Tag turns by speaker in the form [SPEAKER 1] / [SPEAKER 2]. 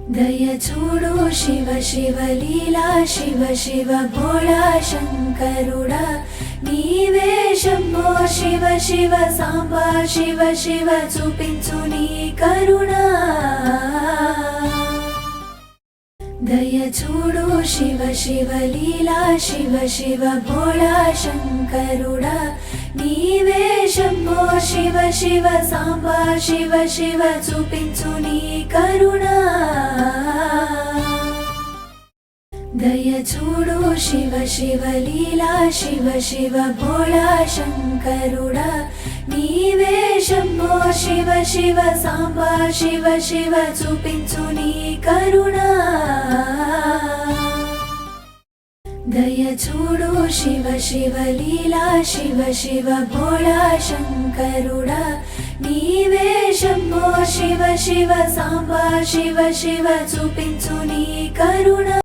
[SPEAKER 1] దయ చూడు శివ శివ లీలా శివ శివ భోళా శంకరుడా నీవే శంభో శివ శివ సాంబా శివ శివ చూపించు నీ కరుణ దయ చూడు శివ శివ లీలా శివ శివ భోళా శంకరుడా నీవే శంభో శివ శివ సాంబా శివ శివ చూపించు నీ కరుణ దయ చూడు శివ శివ లీలా శివ శివ భోళా శంకరుడా నీవే శంభో శివ శివ సాంబా శివ శివ చూపించు నీ కరుణ దయ చూడు శివ శివ లీలా శివ శివ భోళా శంకరుడా నీవే శంభో శివ శివ సాంబా శివ శివ చూపించు నీ కరుణ